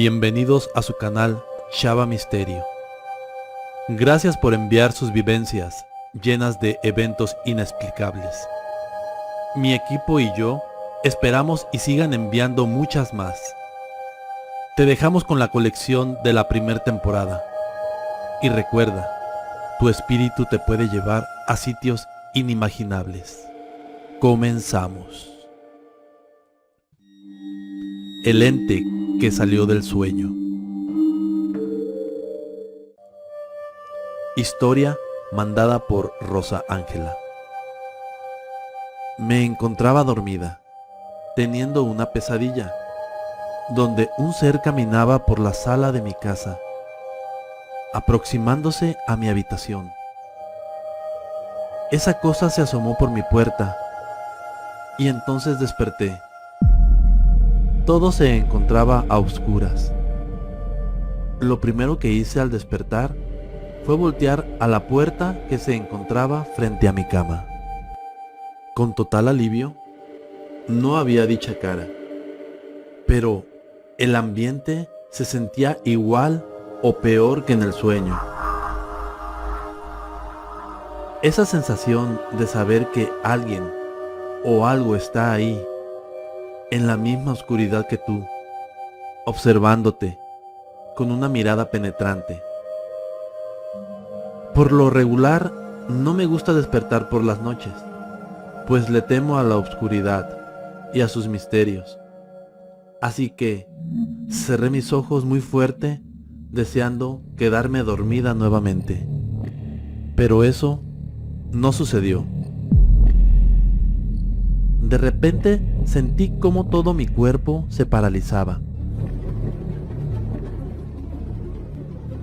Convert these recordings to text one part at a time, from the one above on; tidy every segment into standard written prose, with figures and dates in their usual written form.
Bienvenidos a su canal Shava Misterio. Gracias por enviar sus vivencias llenas de eventos inexplicables. Mi equipo y yo esperamos y sigan enviando muchas más. Te dejamos con la colección de la primera temporada. Y recuerda, tu espíritu te puede llevar a sitios inimaginables. Comenzamos. El ente que salió del sueño. Historia mandada por Rosa Ángela. Me encontraba dormida, teniendo una pesadilla, donde un ser caminaba por la sala de mi casa, aproximándose a mi habitación. Esa cosa se asomó por mi puerta, y entonces desperté. Todo se encontraba a oscuras. Lo primero que hice al despertar fue voltear a la puerta que se encontraba frente a mi cama. Con total alivio, no había dicha cara, pero el ambiente se sentía igual o peor que en el sueño. Esa sensación de saber que alguien o algo está ahí, en la misma oscuridad que tú, observándote con una mirada penetrante. Por lo regular, no me gusta despertar por las noches, pues le temo a la oscuridad y a sus misterios. Así que cerré mis ojos muy fuerte, deseando quedarme dormida nuevamente. Pero eso no sucedió. De repente sentí como todo mi cuerpo se paralizaba.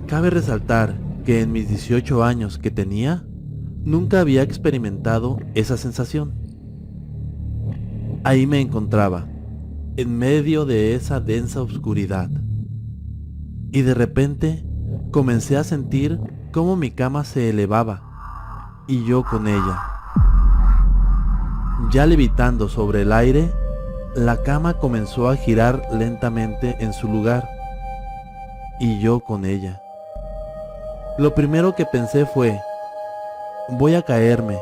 Cabe resaltar que en mis 18 años que tenía, nunca había experimentado esa sensación. Ahí me encontraba, en medio de esa densa oscuridad. Y de repente comencé a sentir cómo mi cama se elevaba, y yo con ella. Ya levitando sobre el aire, la cama comenzó a girar lentamente en su lugar, y yo con ella. Lo primero que pensé fue, voy a caerme,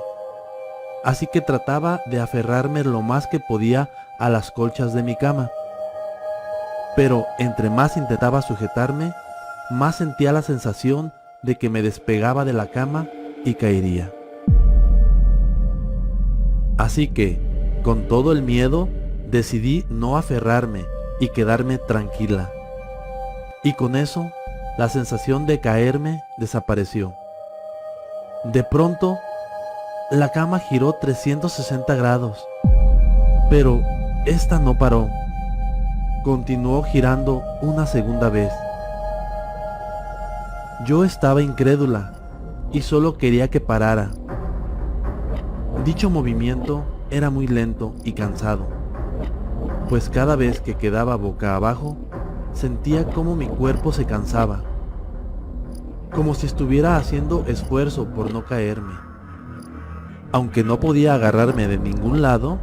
así que trataba de aferrarme lo más que podía a las colchas de mi cama. Pero entre más intentaba sujetarme, más sentía la sensación de que me despegaba de la cama y caería. Así que, con todo el miedo, decidí no aferrarme y quedarme tranquila. Y con eso, la sensación de caerme desapareció. De pronto, la cama giró 360 grados, pero esta no paró. Continuó girando una segunda vez. Yo estaba incrédula y solo quería que parara. Dicho movimiento era muy lento y cansado, pues cada vez que quedaba boca abajo, sentía como mi cuerpo se cansaba, como si estuviera haciendo esfuerzo por no caerme. Aunque no podía agarrarme de ningún lado,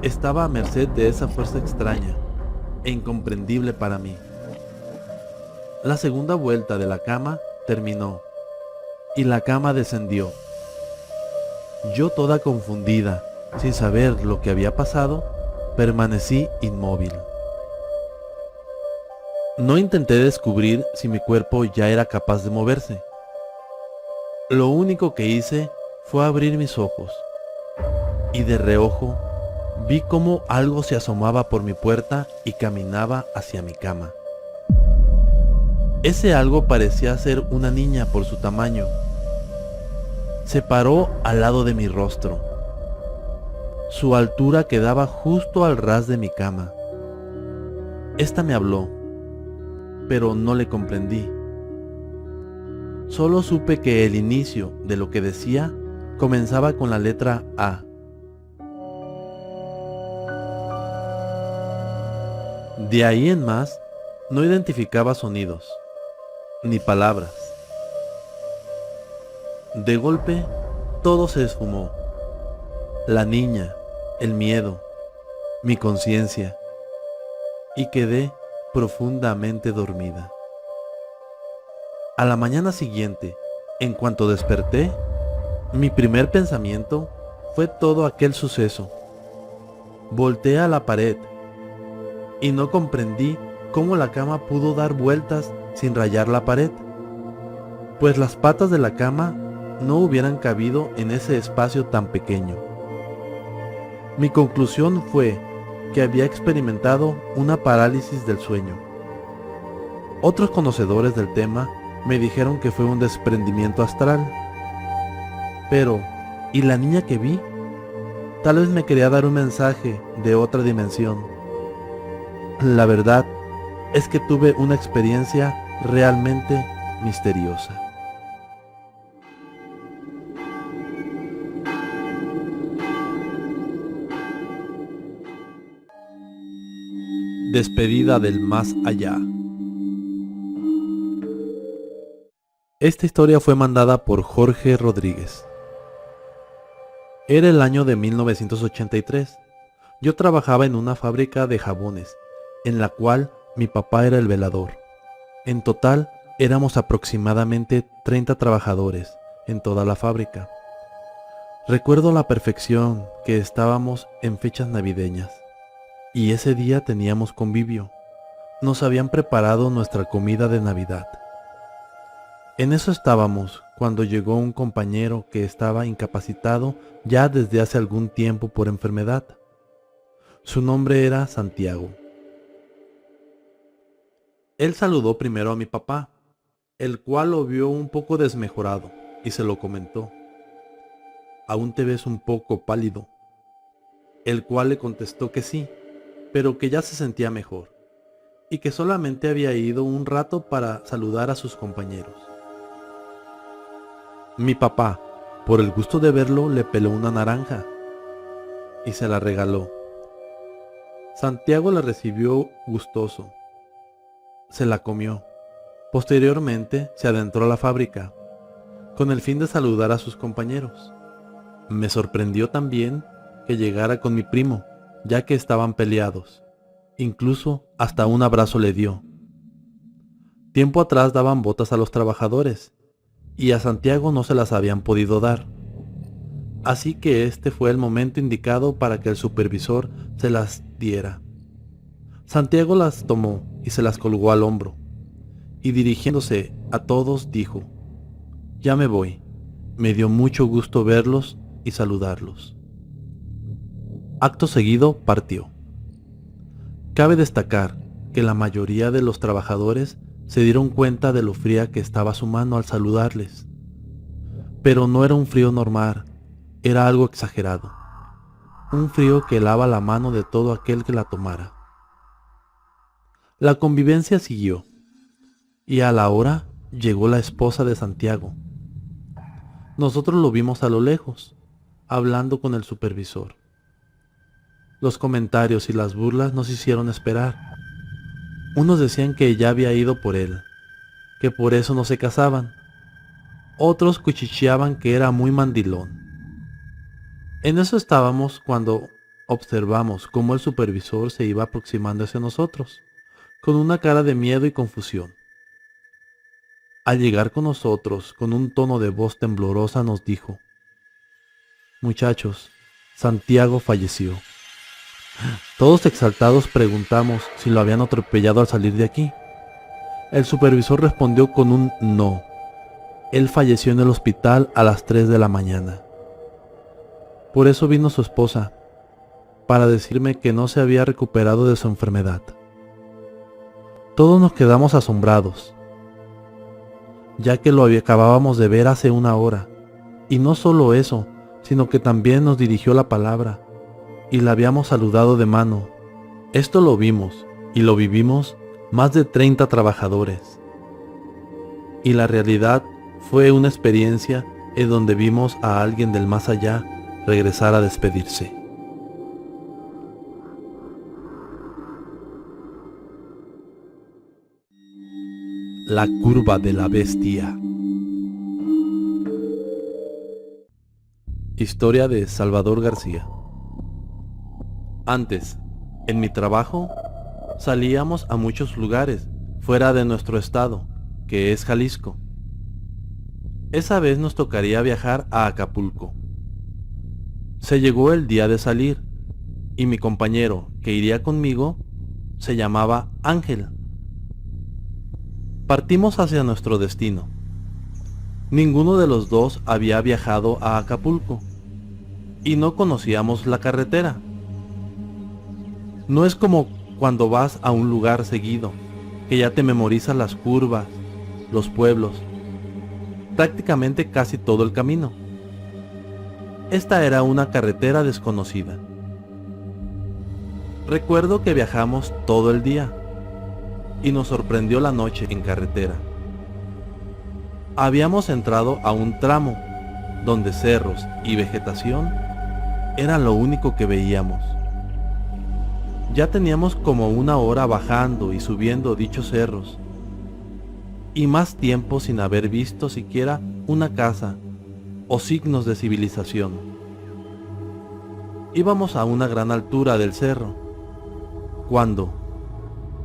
estaba a merced de esa fuerza extraña e incomprendible para mí. La segunda vuelta de la cama terminó, y la cama descendió. Yo, toda confundida, sin saber lo que había pasado, permanecí inmóvil. No intenté descubrir si mi cuerpo ya era capaz de moverse. Lo único que hice fue abrir mis ojos, y de reojo vi cómo algo se asomaba por mi puerta y caminaba hacia mi cama. Ese algo parecía ser una niña por su tamaño. Se paró al lado de mi rostro. Su altura quedaba justo al ras de mi cama. Esta me habló, pero no le comprendí. Solo supe que el inicio de lo que decía comenzaba con la letra A. De ahí en más, no identificaba sonidos, ni palabras. De golpe, todo se esfumó. La niña, el miedo, mi conciencia. Y quedé profundamente dormida. A la mañana siguiente, en cuanto desperté, mi primer pensamiento fue todo aquel suceso. Volteé a la pared y no comprendí cómo la cama pudo dar vueltas sin rayar la pared, pues las patas de la cama no hubieran cabido en ese espacio tan pequeño. Mi conclusión fue que había experimentado una parálisis del sueño. Otros conocedores del tema me dijeron que fue un desprendimiento astral. Pero, ¿y la niña que vi? Tal vez me quería dar un mensaje de otra dimensión. La verdad es que tuve una experiencia realmente misteriosa. Despedida del más allá. Esta historia fue mandada por Jorge Rodríguez. Era el año de 1983. Yo trabajaba en una fábrica de jabones, en la cual mi papá era el velador. En total, éramos aproximadamente 30 trabajadores en toda la fábrica. Recuerdo a la perfección que estábamos en fechas navideñas, y ese día teníamos convivio. Nos habían preparado nuestra comida de Navidad. En eso estábamos cuando llegó un compañero que estaba incapacitado ya desde hace algún tiempo por enfermedad. Su nombre era Santiago. Él saludó primero a mi papá, el cual lo vio un poco desmejorado y se lo comentó. «Aún te ves un poco pálido», el cual le contestó que sí, pero que ya se sentía mejor y que solamente había ido un rato para saludar a sus compañeros. Mi papá, por el gusto de verlo, le peló una naranja y se la regaló. Santiago la recibió gustoso. Se la comió. Posteriormente se adentró a la fábrica, con el fin de saludar a sus compañeros. Me sorprendió también que llegara con mi primo, ya que estaban peleados. Incluso hasta un abrazo le dio. Tiempo atrás daban botas a los trabajadores, y a Santiago no se las habían podido dar. Así que este fue el momento indicado para que el supervisor se las diera. Santiago las tomó y se las colgó al hombro, y dirigiéndose a todos dijo: «Ya me voy, me dio mucho gusto verlos y saludarlos». Acto seguido partió. Cabe destacar que la mayoría de los trabajadores se dieron cuenta de lo fría que estaba su mano al saludarles. Pero no era un frío normal, era algo exagerado. Un frío que helaba la mano de todo aquel que la tomara. La convivencia siguió, y a la hora llegó la esposa de Santiago. Nosotros lo vimos a lo lejos, hablando con el supervisor. Los comentarios y las burlas nos hicieron esperar. Unos decían que ya había ido por él, que por eso no se casaban. Otros cuchicheaban que era muy mandilón. En eso estábamos cuando observamos cómo el supervisor se iba aproximando hacia nosotros, con una cara de miedo y confusión. Al llegar con nosotros, con un tono de voz temblorosa nos dijo: «Muchachos, Santiago falleció». Todos exaltados preguntamos si lo habían atropellado al salir de aquí. El supervisor respondió con un no. Él falleció en el hospital a las 3 de la mañana. Por eso vino su esposa, para decirme que no se había recuperado de su enfermedad. Todos nos quedamos asombrados, ya que lo acabábamos de ver hace una hora. Y no solo eso, sino que también nos dirigió la palabra y la habíamos saludado de mano. Esto lo vimos y lo vivimos más de 30 trabajadores. Y la realidad fue una experiencia en donde vimos a alguien del más allá regresar a despedirse. La curva de la bestia. Historia de Salvador García. Antes, en mi trabajo, Salíamos a muchos lugares fuera de nuestro estado, que es Jalisco. Esa vez nos tocaría viajar a Acapulco. Se llegó el día de salir y mi compañero que iría conmigo se llamaba Ángel. Partimos hacia nuestro destino. Ninguno de los dos había viajado a Acapulco y no conocíamos la carretera. No es como cuando vas a un lugar seguido, que ya te memorizas las curvas, los pueblos, prácticamente casi todo el camino. Esta era una carretera desconocida. Recuerdo que viajamos todo el día y nos sorprendió la noche en carretera. Habíamos entrado a un tramo donde cerros y vegetación era lo único que veíamos. Ya teníamos como una hora bajando y subiendo dichos cerros y más tiempo sin haber visto siquiera una casa o signos de civilización. Íbamos a una gran altura del cerro cuando,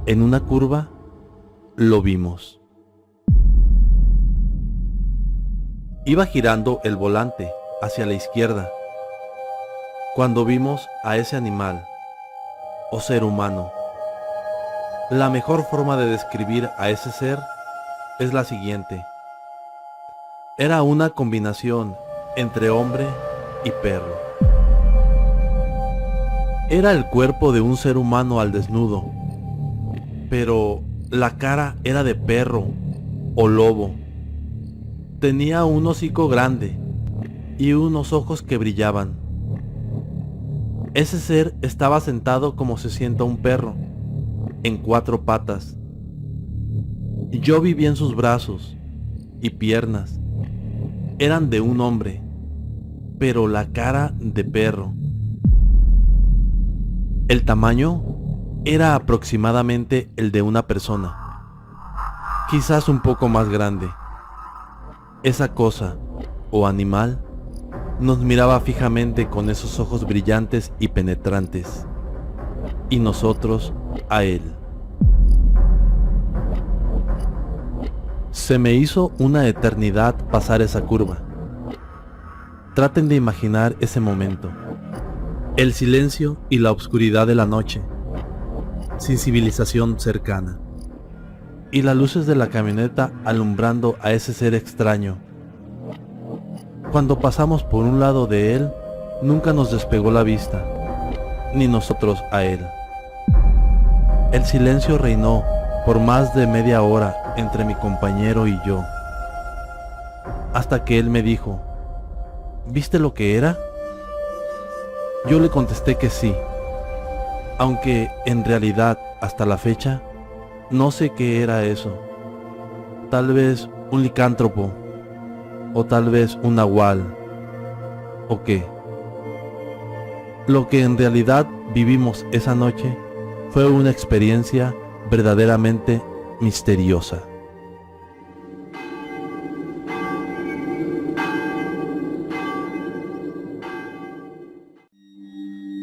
en una curva, lo vimos. Iba girando el volante hacia la izquierda cuando vimos a ese animal o ser humano. La mejor forma de describir a ese ser es la siguiente. Era una combinación entre hombre y perro. Era el cuerpo de un ser humano al desnudo, pero la cara era de perro o lobo. Tenía un hocico grande y unos ojos que brillaban. Ese ser estaba sentado como se sienta un perro, en 4 patas. Yo vi bien sus brazos y piernas. Eran de un hombre, pero la cara de perro. El tamaño era aproximadamente el de una persona, quizás un poco más grande. Esa cosa, o animal, nos miraba fijamente con esos ojos brillantes y penetrantes, y nosotros a él. Se me hizo una eternidad pasar esa curva. Traten de imaginar ese momento. El silencio y la oscuridad de la noche, sin civilización cercana, y las luces de la camioneta alumbrando a ese ser extraño. Cuando pasamos por un lado de él, nunca nos despegó la vista, ni nosotros a él. El silencio reinó por más de media hora entre mi compañero y yo, hasta que él me dijo, ¿viste lo que era? Yo le contesté que sí, aunque en realidad hasta la fecha no sé qué era eso. Tal vez un licántropo, o tal vez un nahual, o qué. Lo que en realidad vivimos esa noche fue una experiencia verdaderamente misteriosa.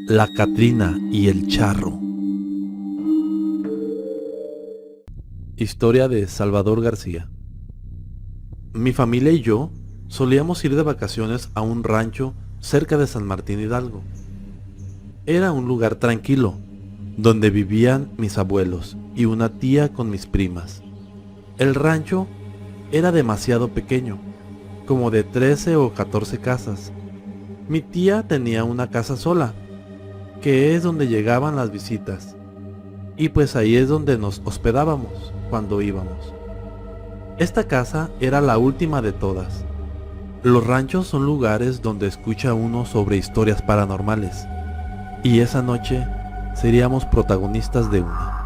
La Catrina y el Charro. Historia de Salvador García. Mi familia y yo solíamos ir de vacaciones a un rancho cerca de San Martín Hidalgo. Era un lugar tranquilo, donde vivían mis abuelos y una tía con mis primas. El rancho era demasiado pequeño, como de 13 o 14 casas. Mi tía tenía una casa sola, que es donde llegaban las visitas, y pues ahí es donde nos hospedábamos cuando íbamos. Esta casa era la última de todas. Los ranchos son lugares donde escucha uno sobre historias paranormales, y esa noche seríamos protagonistas de una.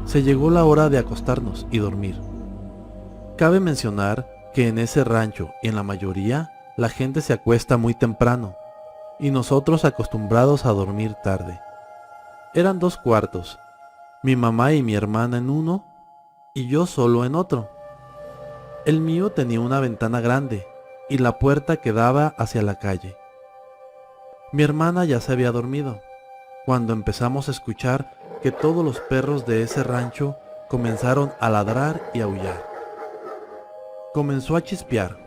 Se llegó la hora de acostarnos y dormir. Cabe mencionar que en ese rancho y en la mayoría la gente se acuesta muy temprano, y nosotros acostumbrados a dormir tarde. Eran 2 cuartos, mi mamá y mi hermana en uno y yo solo en otro. El mío tenía una ventana grande y la puerta que daba hacia la calle. Mi hermana ya se había dormido, cuando empezamos a escuchar que todos los perros de ese rancho comenzaron a ladrar y aullar. Comenzó a chispear.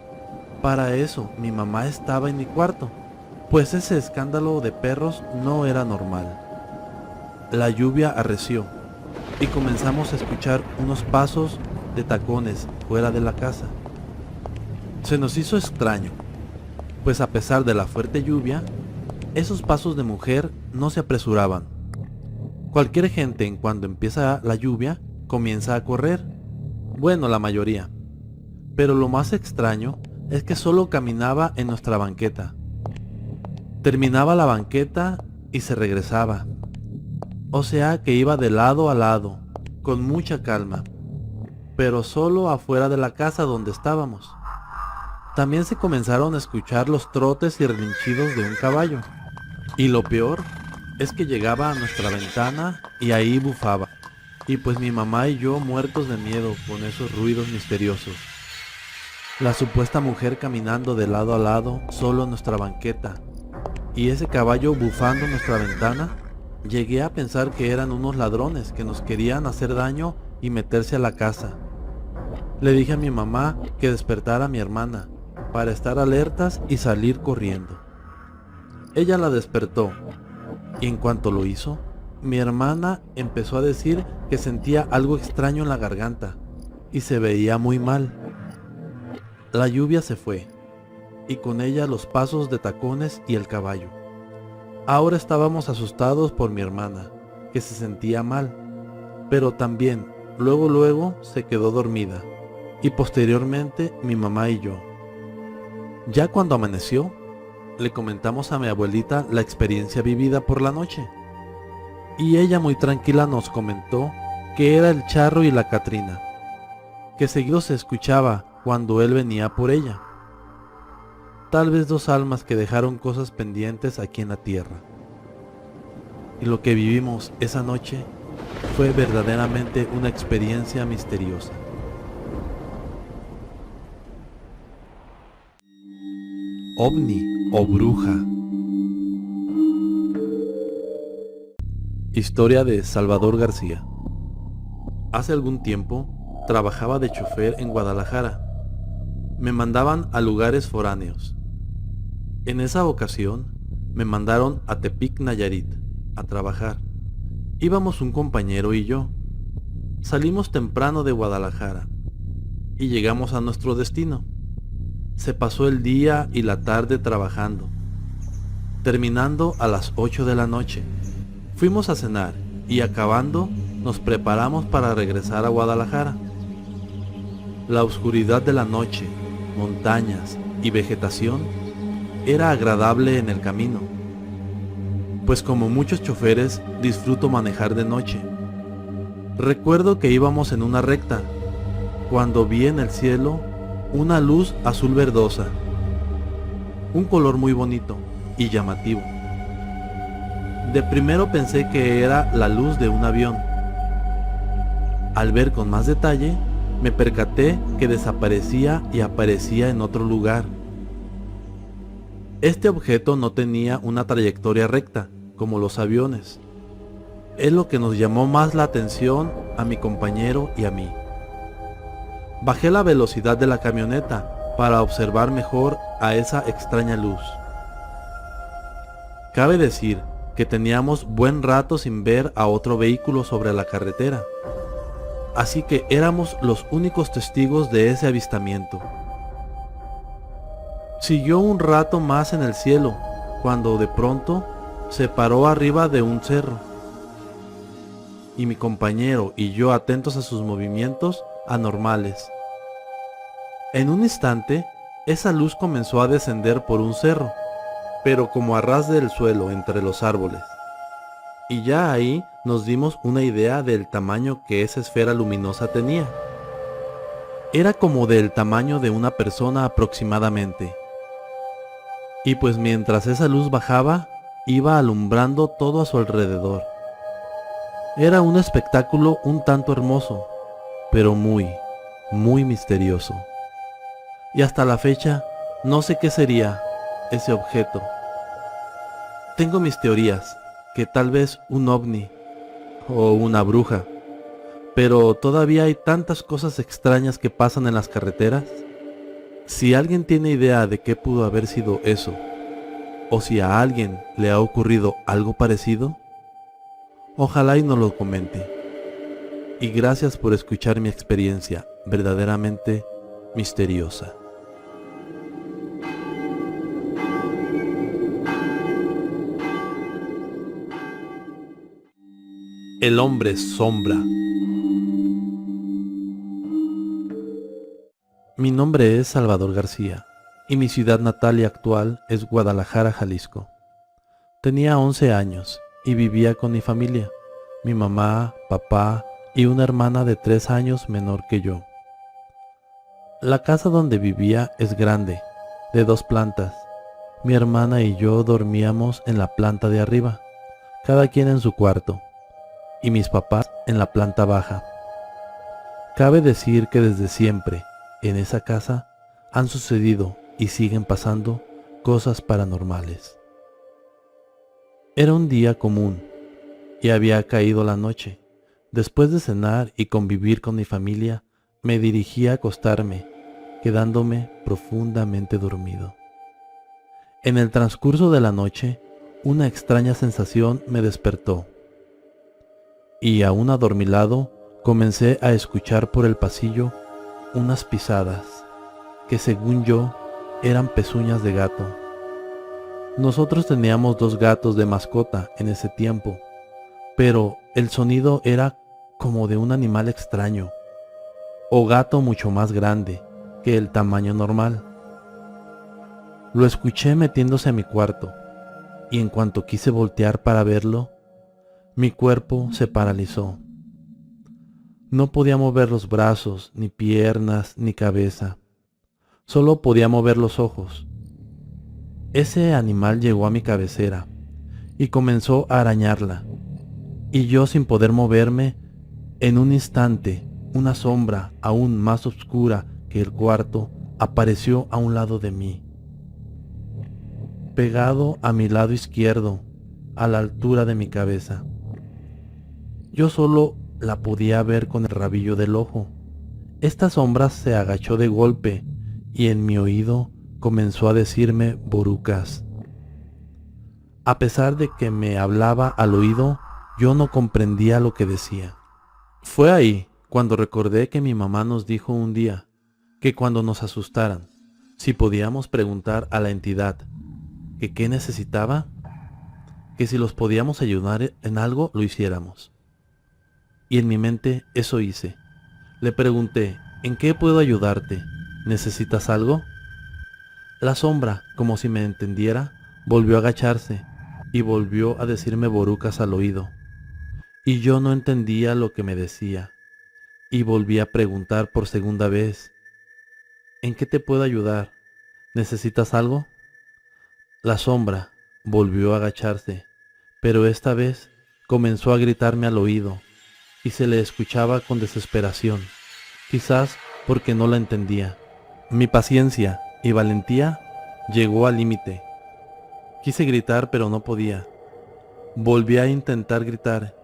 Para eso mi mamá estaba en mi cuarto, pues ese escándalo de perros no era normal. La lluvia arreció y comenzamos a escuchar unos pasos de tacones fuera de la casa. Se nos hizo extraño, pues a pesar de la fuerte lluvia, esos pasos de mujer no se apresuraban. Cualquier gente en cuando empieza la lluvia comienza a correr, bueno, la mayoría. Pero lo más extraño es que solo caminaba en nuestra banqueta. Terminaba la banqueta y se regresaba. O sea que iba de lado a lado, con mucha calma, pero solo afuera de la casa donde estábamos. También se comenzaron a escuchar los trotes y relinchidos de un caballo. Y lo peor es que llegaba a nuestra ventana y ahí bufaba. Y pues mi mamá y yo muertos de miedo con esos ruidos misteriosos. La supuesta mujer caminando de lado a lado solo en nuestra banqueta. Y ese caballo bufando en nuestra ventana. Llegué a pensar que eran unos ladrones que nos querían hacer daño y meterse a la casa. Le dije a mi mamá que despertara a mi hermana para estar alertas y salir corriendo. Ella la despertó y en cuanto lo hizo, mi hermana empezó a decir que sentía algo extraño en la garganta y se veía muy mal. La lluvia se fue y con ella los pasos de tacones y el caballo. Ahora estábamos asustados por mi hermana, que se sentía mal, pero también luego se quedó dormida, y posteriormente mi mamá y yo. Ya cuando amaneció, le comentamos a mi abuelita la experiencia vivida por la noche, y ella muy tranquila nos comentó que era el Charro y la Catrina, que seguido se escuchaba cuando él venía por ella. Tal vez dos almas que dejaron cosas pendientes aquí en la tierra. Y lo que vivimos esa noche fue verdaderamente una experiencia misteriosa. OVNI o bruja. Historia de Salvador García. Hace algún tiempo trabajaba de chofer en Guadalajara. Me mandaban a lugares foráneos. En esa ocasión me mandaron a Tepic, Nayarit, a trabajar. Íbamos un compañero y yo. Salimos temprano de Guadalajara y llegamos a nuestro destino. Se pasó el día y la tarde trabajando. Terminando a las 8 de la noche, fuimos a cenar y acabando nos preparamos para regresar a Guadalajara. La oscuridad de la noche, montañas y vegetación era agradable en el camino, pues como muchos choferes disfruto manejar de noche. Recuerdo que íbamos en una recta, cuando vi en el cielo una luz azul verdosa, un color muy bonito y llamativo. De primero pensé que era la luz de un avión. Al ver con más detalle, me percaté que desaparecía y aparecía en otro lugar. Este objeto no tenía una trayectoria recta, como los aviones. Es lo que nos llamó más la atención a mi compañero y a mí. Bajé la velocidad de la camioneta para observar mejor a esa extraña luz. Cabe decir que teníamos buen rato sin ver a otro vehículo sobre la carretera, así que éramos los únicos testigos de ese avistamiento. Siguió un rato más en el cielo, cuando de pronto se paró arriba de un cerro. Y mi compañero y yo atentos a sus movimientos anormales. En un instante, esa luz comenzó a descender por un cerro, pero como a ras del suelo entre los árboles. Y ya ahí nos dimos una idea del tamaño que esa esfera luminosa tenía. Era como del tamaño de una persona aproximadamente. Y pues mientras esa luz bajaba, iba alumbrando todo a su alrededor. Era un espectáculo un tanto hermoso, pero muy misterioso. Y hasta la fecha, no sé qué sería ese objeto. Tengo mis teorías, que tal vez un ovni o una bruja, pero todavía hay tantas cosas extrañas que pasan en las carreteras. Si alguien tiene idea de qué pudo haber sido eso, o si a alguien le ha ocurrido algo parecido, ojalá y nos lo comente. Y gracias por escuchar mi experiencia verdaderamente misteriosa. El hombre sombra. Mi nombre es Salvador García y mi ciudad natal y actual es Guadalajara, Jalisco. Tenía 11 años y vivía con mi familia, mi mamá, papá y una hermana de 3 años menor que yo. La casa donde vivía es grande, de 2 plantas. Mi hermana y yo dormíamos en la planta de arriba, cada quien en su cuarto, y mis papás en la planta baja. Cabe decir que desde siempre, en esa casa, han sucedido y siguen pasando cosas paranormales. Era un día común, y había caído la noche. Después de cenar y convivir con mi familia, me dirigí a acostarme, quedándome profundamente dormido. En el transcurso de la noche, una extraña sensación me despertó, y aún adormilado, comencé a escuchar por el pasillo unas pisadas, que según yo, eran pezuñas de gato. Nosotros teníamos 2 gatos de mascota en ese tiempo, pero el sonido era como de un animal extraño, o gato mucho más grande que el tamaño normal. Lo escuché metiéndose a mi cuarto, y en cuanto quise voltear para verlo, mi cuerpo se paralizó. No podía mover los brazos, ni piernas, ni cabeza. Solo podía mover los ojos. Ese animal llegó a mi cabecera y comenzó a arañarla. Y yo, sin poder moverme, en un instante, una sombra aún más oscura que el cuarto apareció a un lado de mí, pegado a mi lado izquierdo, a la altura de mi cabeza. Yo solo la podía ver con el rabillo del ojo. Esta sombra se agachó de golpe y en mi oído comenzó a decirme borucas. A pesar de que me hablaba al oído, yo no comprendía lo que decía. Fue ahí cuando recordé que mi mamá nos dijo un día que cuando nos asustaran, si podíamos preguntar a la entidad que qué necesitaba, que si los podíamos ayudar en algo, lo hiciéramos. Y en mi mente eso hice. Le pregunté, ¿en qué puedo ayudarte? ¿Necesitas algo? La sombra, como si me entendiera, volvió a agacharse y volvió a decirme borucas al oído. Y yo no entendía lo que me decía. Y volví a preguntar por segunda vez, ¿en qué te puedo ayudar? ¿Necesitas algo? La sombra volvió a agacharse, pero esta vez comenzó a gritarme al oído y se le escuchaba con desesperación, quizás porque no la entendía. Mi paciencia y valentía llegó al límite. Quise gritar, pero no podía. Volví a intentar gritar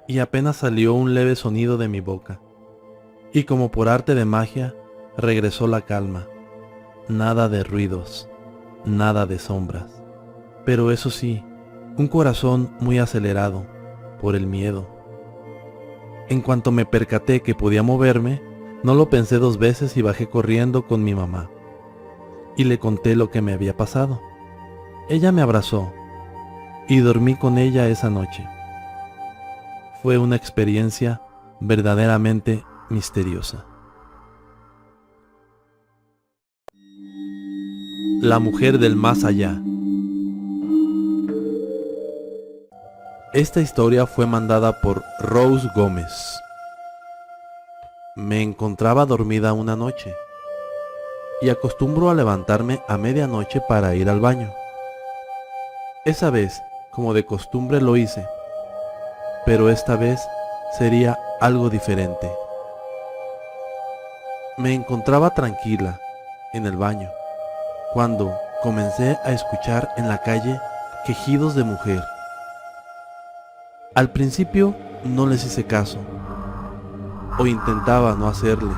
y apenas salió un leve sonido de mi boca. Y como por arte de magia, regresó la calma. Nada de ruidos, nada de sombras. Pero eso sí, un corazón muy acelerado por el miedo. En cuanto me percaté que podía moverme, no lo pensé 2 veces y bajé corriendo con mi mamá. Y le conté lo que me había pasado. Ella me abrazó y dormí con ella esa noche. Fue una experiencia verdaderamente misteriosa. La mujer del más allá. Esta historia fue mandada por Rose Gómez. Me encontraba dormida una noche y acostumbro a levantarme a medianoche para ir al baño. Esa vez, como de costumbre, lo hice, pero esta vez sería algo diferente. Me encontraba tranquila en el baño cuando comencé a escuchar en la calle quejidos de mujer Al principio no les hice caso, o intentaba no hacerles,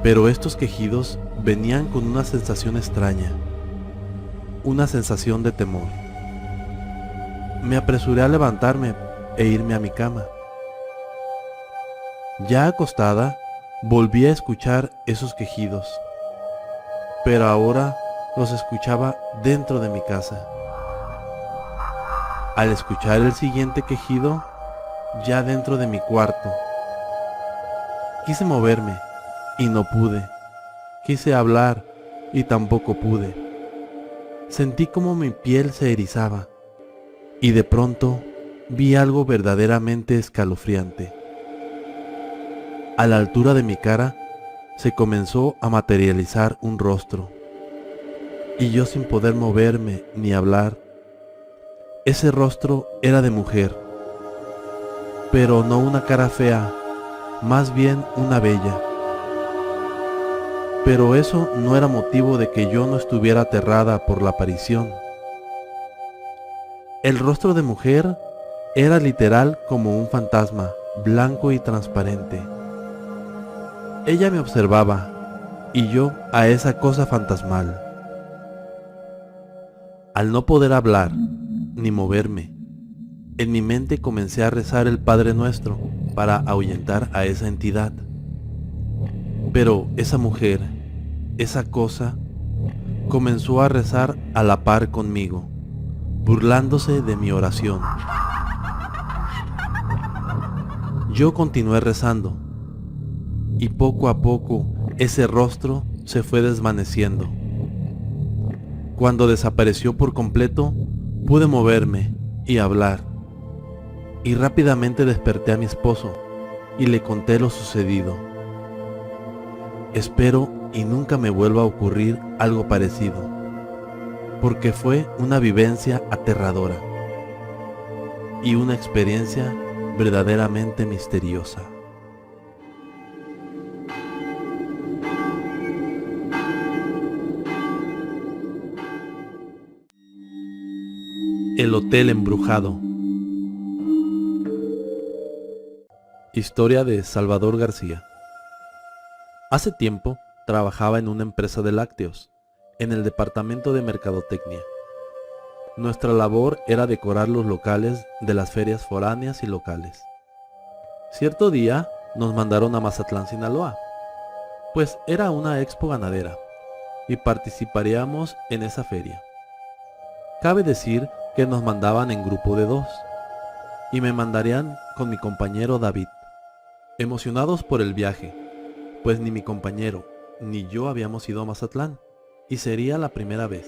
pero estos quejidos venían con una sensación extraña, una sensación de temor. Me apresuré a levantarme e irme a mi cama. Ya acostada, volví a escuchar esos quejidos, pero ahora los escuchaba dentro de mi casa. Al escuchar el siguiente quejido, ya dentro de mi cuarto, quise moverme y no pude. Quise hablar y tampoco pude. Sentí como mi piel se erizaba y de pronto vi algo verdaderamente escalofriante. A la altura de mi cara se comenzó a materializar un rostro y yo sin poder moverme ni hablar. Ese rostro era de mujer, pero no una cara fea, más bien una bella. Pero eso no era motivo de que yo no estuviera aterrada por la aparición. El rostro de mujer era literal como un fantasma, blanco y transparente. Ella me observaba y yo a esa cosa fantasmal. Al no poder hablar ni moverme, en mi mente comencé a rezar el Padre Nuestro para ahuyentar a esa entidad. Pero esa mujer, esa cosa, comenzó a rezar a la par conmigo, burlándose de mi oración. Yo continué rezando, y poco a poco ese rostro se fue desvaneciendo. Cuando desapareció por completo, pude moverme y hablar, y rápidamente desperté a mi esposo y le conté lo sucedido. Espero y nunca me vuelva a ocurrir algo parecido, porque fue una vivencia aterradora y una experiencia verdaderamente misteriosa. El hotel embrujado. Historia de Salvador García. Hace tiempo trabajaba en una empresa de lácteos, en el departamento de mercadotecnia. Nuestra labor era decorar los locales de las ferias foráneas y locales. Cierto día nos mandaron a Mazatlán, Sinaloa, pues era una expo ganadera y participaríamos en esa feria. Cabe decir que nos mandaban en grupo de 2 y me mandarían con mi compañero David. Emocionados por el viaje, pues ni mi compañero ni yo habíamos ido a Mazatlán y sería la primera vez.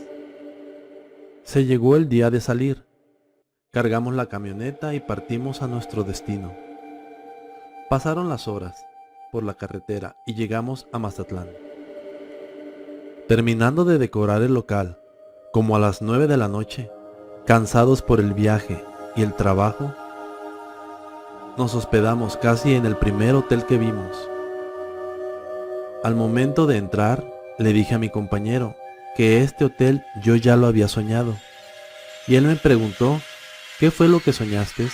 Se llegó el día de salir. Cargamos la camioneta y partimos a nuestro destino. Pasaron las horas por la carretera y llegamos a Mazatlán. Terminando de decorar el local, como a las 9 de la noche, cansados por el viaje y el trabajo, nos hospedamos casi en el primer hotel que vimos. Al momento de entrar, le dije a mi compañero que este hotel yo ya lo había soñado, y él me preguntó, ¿qué fue lo que soñaste?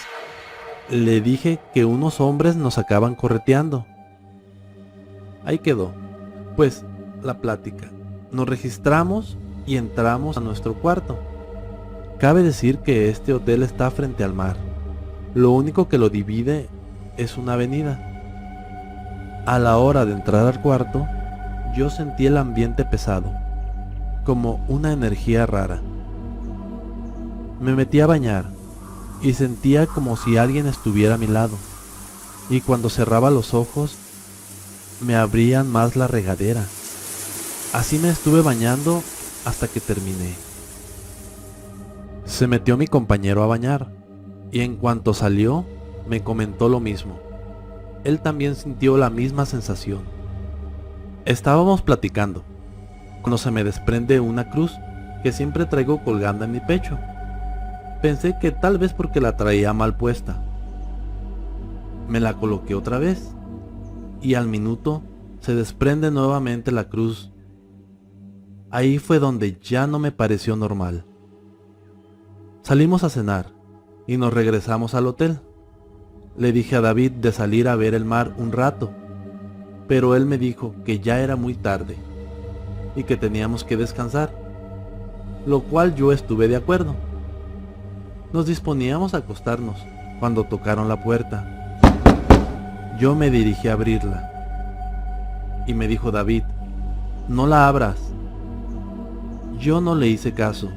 Le dije que unos hombres nos acaban correteando. Ahí quedó, pues, la plática. Nos registramos y entramos a nuestro cuarto. Cabe decir que este hotel está frente al mar. Lo único que lo divide es una avenida. A la hora de entrar al cuarto, yo sentí el ambiente pesado, como una energía rara. Me metí a bañar y sentía como si alguien estuviera a mi lado, y cuando cerraba los ojos, me abrían más la regadera. Así me estuve bañando hasta que terminé. Se metió mi compañero a bañar, y en cuanto salió, me comentó lo mismo. Él también sintió la misma sensación. Estábamos platicando, cuando se me desprende una cruz que siempre traigo colgando en mi pecho. Pensé que tal vez porque la traía mal puesta. Me la coloqué otra vez, y al minuto se desprende nuevamente la cruz. Ahí fue donde ya no me pareció normal. Salimos a cenar, y nos regresamos al hotel. Le dije a David de salir a ver el mar un rato, pero él me dijo que ya era muy tarde y que teníamos que descansar, lo cual yo estuve de acuerdo. Nos disponíamos a acostarnos cuando tocaron la puerta. Yo me dirigí a abrirla y me dijo David: no la abras. Yo no le hice caso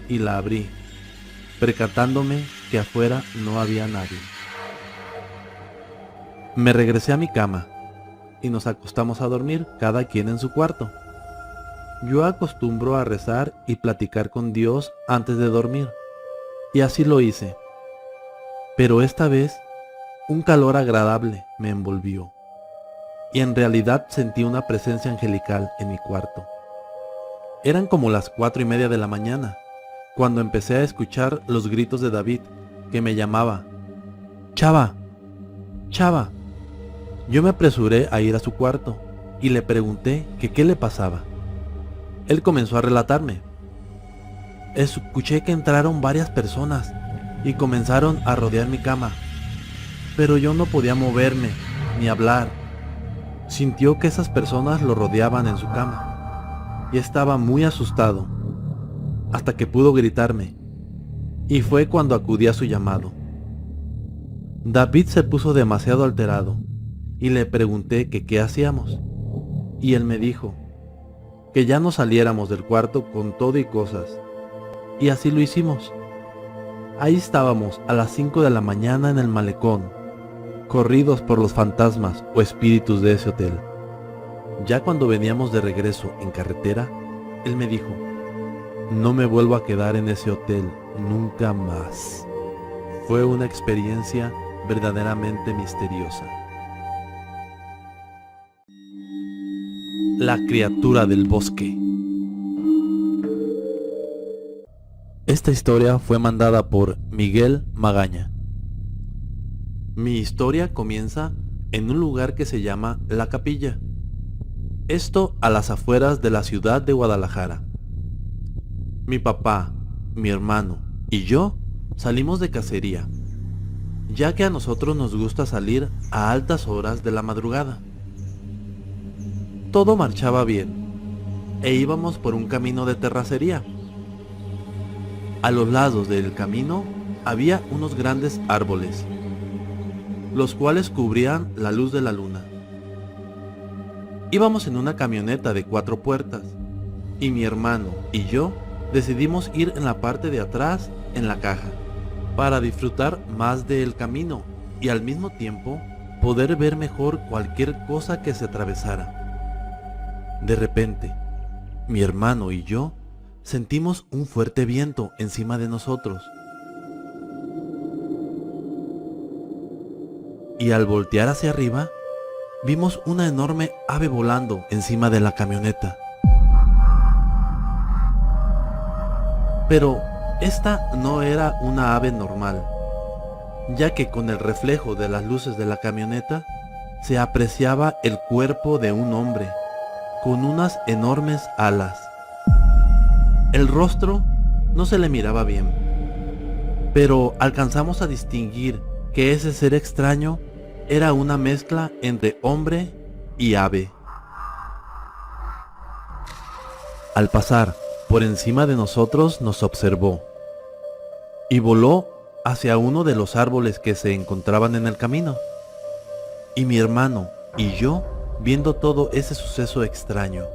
y la abrí, percatándome que afuera no había nadie. Me regresé a mi cama y nos acostamos a dormir, cada quien en su cuarto. Yo acostumbro a rezar y platicar con Dios antes de dormir, y así lo hice. Pero esta vez, un calor agradable me envolvió, y en realidad sentí una presencia angelical en mi cuarto. Eran como las 4:30 de la mañana, cuando empecé a escuchar los gritos de David, que me llamaba: Chava, Chava. Yo me apresuré a ir a su cuarto y le pregunté que qué le pasaba. Él comenzó a relatarme: escuché que entraron varias personas y comenzaron a rodear mi cama, pero yo no podía moverme ni hablar. Sintió que esas personas lo rodeaban en su cama y estaba muy asustado, hasta que pudo gritarme, y fue cuando acudí a su llamado. David se puso demasiado alterado y le pregunté que qué hacíamos, y él me dijo que ya no saliéramos del cuarto con todo y cosas, y así lo hicimos. Ahí estábamos a las 5 de la mañana en el malecón, corridos por los fantasmas o espíritus de ese hotel. Ya cuando veníamos de regreso en carretera, él me dijo: no me vuelvo a quedar en ese hotel nunca más. Fue una experiencia verdaderamente misteriosa. La criatura del bosque. Esta historia fue mandada por Miguel Magaña. Mi historia comienza en un lugar que se llama La Capilla. Esto a las afueras de la ciudad de Guadalajara. Mi papá, mi hermano y yo salimos de cacería, ya que a nosotros nos gusta salir a altas horas de la madrugada. Todo marchaba bien e íbamos por un camino de terracería. A los lados del camino había unos grandes árboles, los cuales cubrían la luz de la luna. Íbamos en una camioneta de 4 puertas y mi hermano y yo decidimos ir en la parte de atrás en la caja para disfrutar más del camino y al mismo tiempo poder ver mejor cualquier cosa que se atravesara. De repente, mi hermano y yo sentimos un fuerte viento encima de nosotros. Y al voltear hacia arriba, vimos una enorme ave volando encima de la camioneta. Pero esta no era una ave normal, ya que con el reflejo de las luces de la camioneta se apreciaba el cuerpo de un hombre con unas enormes alas. El rostro no se le miraba bien, pero alcanzamos a distinguir que ese ser extraño era una mezcla entre hombre y ave. Al pasar por encima de nosotros nos observó y voló hacia uno de los árboles que se encontraban en el camino. Y mi hermano y yo viendo todo ese suceso extraño.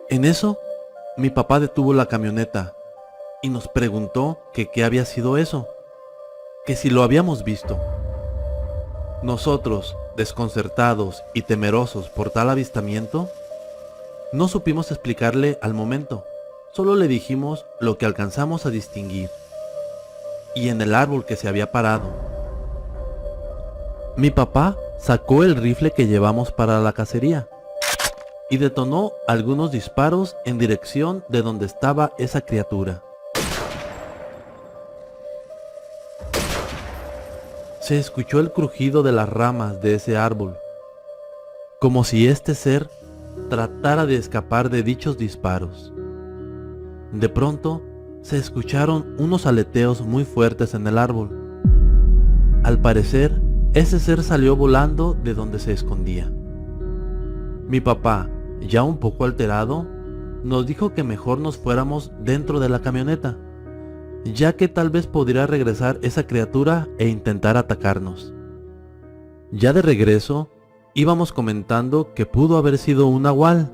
En eso, mi papá detuvo la camioneta y nos preguntó que qué había sido eso, que si lo habíamos visto. Nosotros, desconcertados y temerosos por tal avistamiento, no supimos explicarle al momento, solo le dijimos lo que alcanzamos a distinguir, y en el árbol que se había parado. Mi papá sacó el rifle que llevamos para la cacería y detonó algunos disparos en dirección de donde estaba esa criatura. Se escuchó el crujido de las ramas de ese árbol, como si este ser tratara de escapar de dichos disparos. De pronto, se escucharon unos aleteos muy fuertes en el árbol. Al parecer, ese ser salió volando de donde se escondía. Mi papá, ya un poco alterado, nos dijo que mejor nos fuéramos dentro de la camioneta, ya que tal vez podría regresar esa criatura e intentar atacarnos. Ya de regreso, íbamos comentando que pudo haber sido un nahual,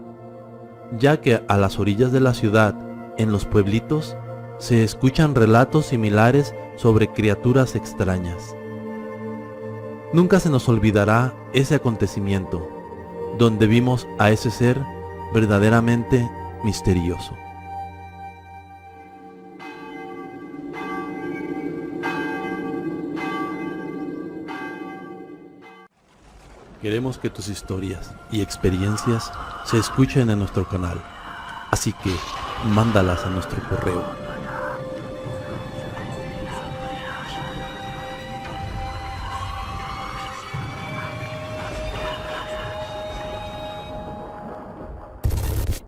ya que a las orillas de la ciudad, en los pueblitos, se escuchan relatos similares sobre criaturas extrañas. Nunca se nos olvidará ese acontecimiento, donde vimos a ese ser verdaderamente misterioso. Queremos que tus historias y experiencias se escuchen en nuestro canal, así que mándalas a nuestro correo